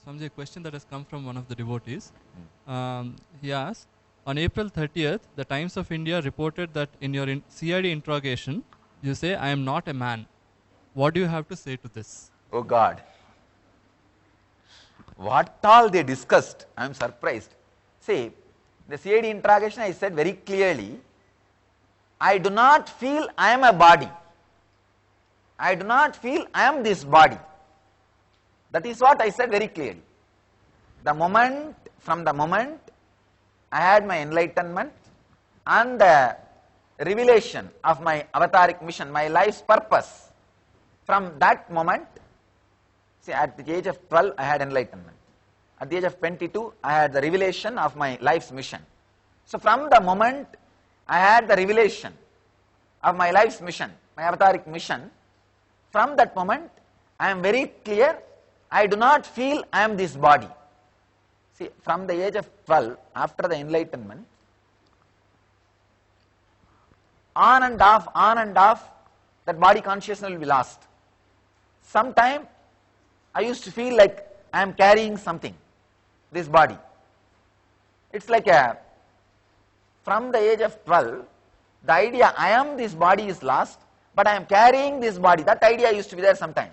Swamiji, a question that has come from one of the devotees. He asked, on April 30th, the Times of India reported that in your CID interrogation, you say, I am not a man. What do you have to say to this? Oh God. What all they discussed, I am surprised. See, the CID interrogation I said very clearly, I do not feel I am a body. I do not feel I am this body. That is what I said very clearly. From the moment I had my enlightenment and the revelation of my avataric mission, my life's purpose, from that moment, see, at the age of 12 I had enlightenment. At the age of 22 I had the revelation of my life's mission. So from the moment I had the revelation of my life's mission, my avataric mission, from that moment I am very clear, I do not feel I am this body. See, from the age of 12, after the enlightenment, on and off, that body consciousness will be lost. Sometime I used to feel like I am carrying something, this body. It's like from the age of 12, the idea I am this body is lost, but I am carrying this body. That idea used to be there sometime.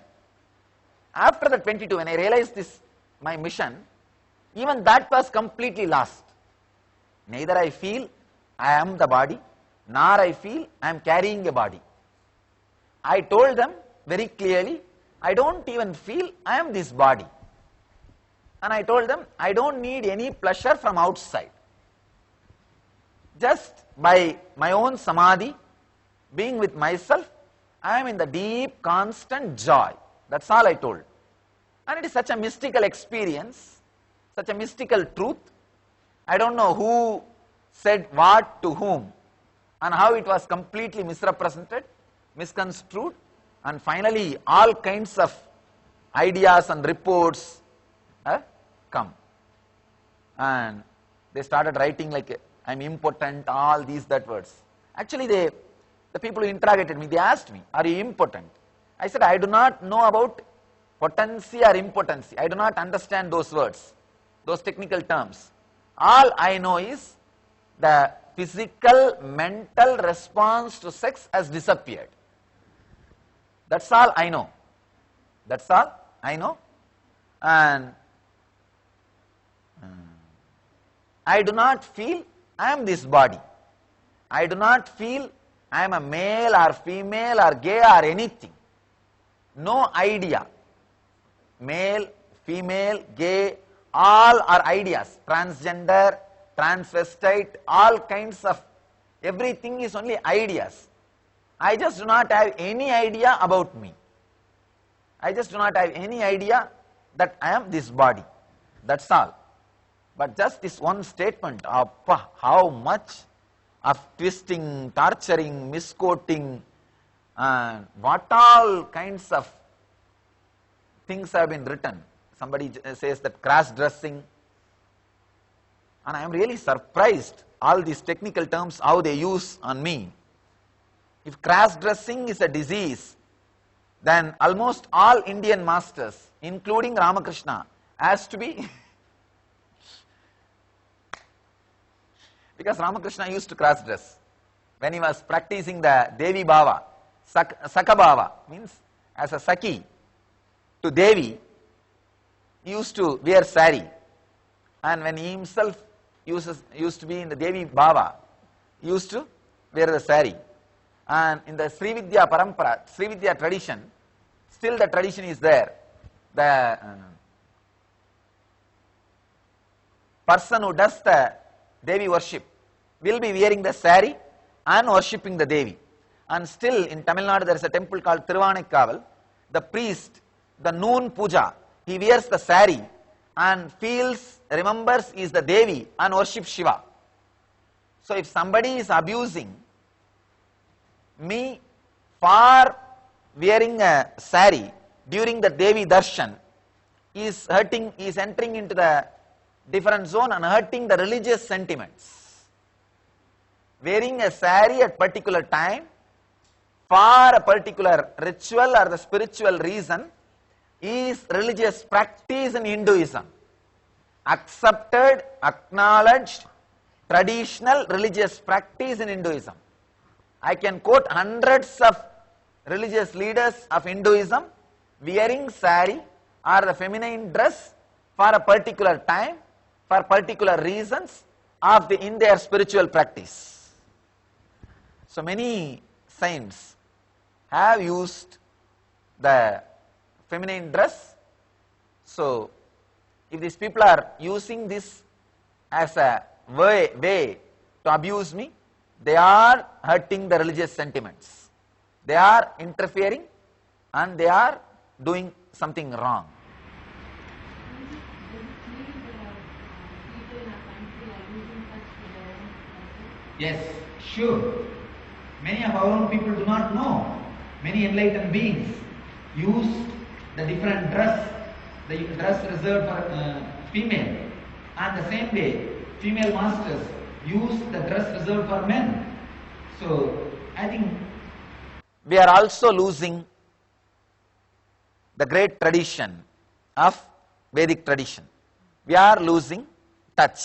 After the 22, when I realized this, my mission, even that was completely lost. Neither I feel I am the body, nor I feel I am carrying a body. I told them very clearly, I don't even feel I am this body. And I told them, I don't need any pleasure from outside. Just by my own samadhi, being with myself, I am in the deep, constant joy. That's all I told. And it is such a mystical experience, such a mystical truth. I don't know who said what to whom and how it was completely misrepresented, misconstrued, and finally all kinds of ideas and reports come. And they started writing like, I am impotent, all these, that words. Actually, the people who interrogated me, they asked me, are you impotent? I said, I do not know about potency or impotency. I do not understand those words, those technical terms. All I know is the physical, mental response to sex has disappeared. That's all I know. That's all I know. And I do not feel I am this body. I do not feel I am a male or female or gay or anything. No idea. Male, female, gay, all are ideas. Transgender, transvestite, all kinds of, everything is only ideas. I just do not have any idea about me. I just do not have any idea that I am this body. That's all. But just this one statement of how much of twisting, torturing, misquoting, and what all kinds of things have been written. Somebody says that cross-dressing, and I am really surprised all these technical terms how they use on me. If cross-dressing is a disease, then almost all Indian masters, including Ramakrishna, has to be because Ramakrishna used to cross-dress when he was practicing the Devi Bhava, Sakha Bhava, means as a Sakhi to Devi, he used to wear sari, and when he himself used to be in the Devi Bhava, he used to wear the sari. And in the Srividya Parampara, Srividya tradition, still the tradition is there. The person who does the Devi worship will be wearing the sari and worshipping the Devi. And still in Tamil Nadu there is a temple called Thiruvanekkaval. The priest, the noon puja, he wears the sari and remembers he is the Devi and worships Shiva. So if somebody is abusing me for wearing a sari during the Devi darshan, he is entering into the different zone and hurting the religious sentiments. Wearing a sari at particular time for a particular ritual or the spiritual reason is religious practice in Hinduism. Accepted, acknowledged, traditional religious practice in Hinduism. I can quote hundreds of religious leaders of Hinduism wearing sari or the feminine dress for a particular time, for particular reasons in their spiritual practice. So many saints have used the feminine dress. So if these people are using this as a way to abuse me, they are hurting the religious sentiments. They are interfering and they are doing something wrong. Yes, sure. Many of our own people do not know. Many enlightened beings use the different dress, the dress reserved for female. And the same way, female masters use the dress reserved for men. So, I think we are also losing the great tradition of Vedic tradition. We are losing touch.